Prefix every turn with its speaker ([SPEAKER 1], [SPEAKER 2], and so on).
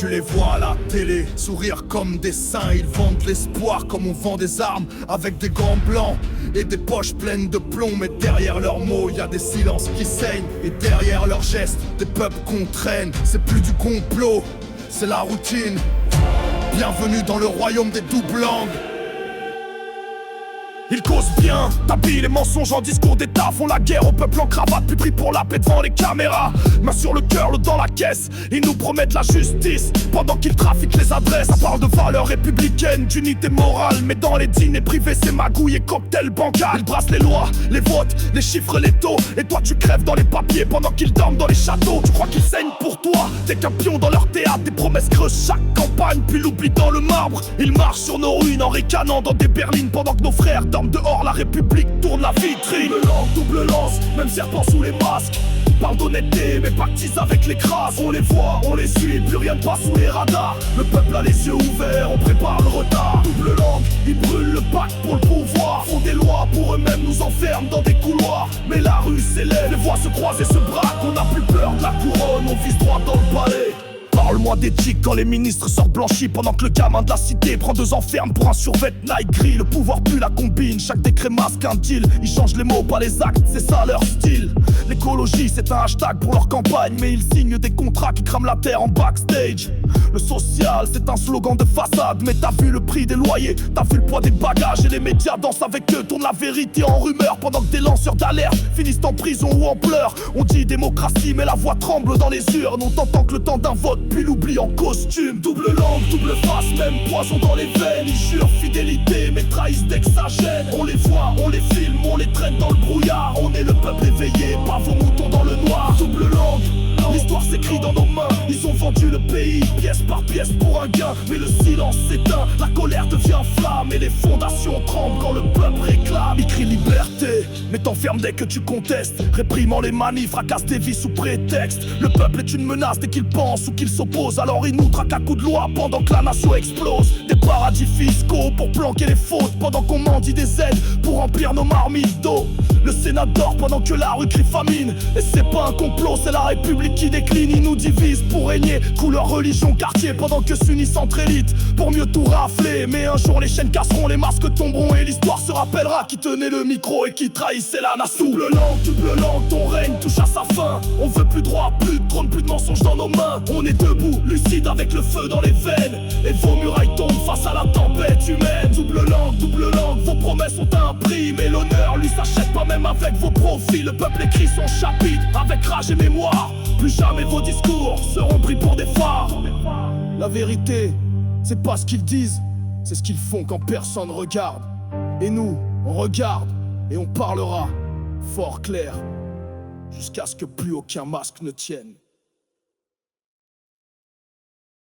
[SPEAKER 1] Tu les vois à la télé, sourire comme des saints. Ils vendent l'espoir comme on vend des armes, avec des gants blancs et des poches pleines de plomb. Mais derrière leurs mots, y a des silences qui saignent. Et derrière leurs gestes, des peuples qu'on traîne. C'est plus du complot, c'est la routine. Bienvenue dans le royaume des doubles langues. Ils causent bien, t'habilles les mensonges en discours d'état. Font la guerre au peuple en cravate, puis prient pour la paix devant les caméras. Main sur le cœur, l'eau dans la caisse, ils nous promettent la justice pendant qu'ils trafiquent les adresses. Ça parle de valeurs républicaines, d'unité morale, mais dans les dîners privés c'est magouille et cocktail bancal. Ils brassent les lois, les votes, les chiffres, les taux. Et toi tu crèves dans les papiers pendant qu'ils dorment dans les châteaux. Tu crois qu'ils saignent pour toi, t'es qu'un pion dans leur théâtre. Des promesses creuses chaque campagne, puis l'oubli dans le marbre. Ils marchent sur nos ruines en ricanant dans des berlines pendant que nos frères dorment dehors, la République tourne la vitrine. Double langue, double lance, même serpent sous les masques. Parle d'honnêteté, mais pactise avec les crasses. On les voit, on les suit, plus rien ne passe sous les radars. Le peuple a les yeux ouverts, on prépare le retard. Double langue, ils brûlent le pacte pour le pouvoir. Font des lois pour eux-mêmes, nous enferment dans des couloirs. Mais la rue s'élève, les voix se croisent et se braquent. On n'a plus peur de la couronne, on vise droit dans le palais. Parle-moi d'éthique quand les ministres sortent blanchis, pendant que le gamin de la cité prend 2 ans ferme pour un survêt Nike gris. Le pouvoir pue la combine, chaque décret masque un deal. Ils changent les mots, pas les actes, c'est ça leur style. L'écologie c'est un hashtag pour leur campagne, mais ils signent des contrats qui crament la terre en backstage. Le social c'est un slogan de façade, mais t'as vu le prix des loyers, t'as vu le poids des bagages. Et les médias dansent avec eux, tournent la vérité en rumeur, pendant que des lanceurs d'alerte finissent en prison ou en pleurs. On dit démocratie mais la voix tremble dans les urnes. On t'entend que le temps d'un vote puis l'oubli en costume. Double langue, double face, même poison dans les veines. Ils jurent fidélité mais trahissent dès que ça gêne. On les voit, on les filme, on les traîne dans le brouillard. On est le peuple éveillé, pas vos moutons dans le noir. Double langue, l'histoire s'écrit dans nos mains. Ils ont vendu le pays, pièce par pièce pour un gain. Mais le silence s'éteint, la colère devient flamme. Et les fondations tremblent quand le peuple réclame. Ils crient liberté, mais t'enferment dès que tu contestes. Réprimant les manifs, fracassent des vies sous prétexte. Le peuple est une menace dès qu'il pense ou qu'il s'oppose. Alors ils nous traquent à coups de loi pendant que la nation explose. Des paradis fiscaux pour planquer les fautes, pendant qu'on mendie des aides pour remplir nos marmites d'eau. Le Sénat dort pendant que la rue crie famine. Et c'est pas un complot, c'est la République qui décline. Ils nous divisent pour régner, couleur, religion, quartier, pendant que s'unissent entre élites pour mieux tout rafler. Mais un jour les chaînes casseront, les masques tomberont, et l'histoire se rappellera qui tenait le micro et qui trahissait la nation. Double langue, ton règne touche à sa fin. On veut plus droit, plus de trône, plus de mensonges dans nos mains. On est debout, lucide avec le feu dans les veines. Et vos murailles tombent face à la tempête humaine. Double langue, vos promesses ont un prix. Mais l'honneur lui s'achète pas même avec vos profits. Le peuple écrit son chapitre avec rage et mémoire. Plus jamais vos discours seront pris pour des phares. La vérité, c'est pas ce qu'ils disent, c'est ce qu'ils font quand personne regarde. Et nous, on regarde et on parlera fort clair, jusqu'à ce que plus aucun masque ne tienne.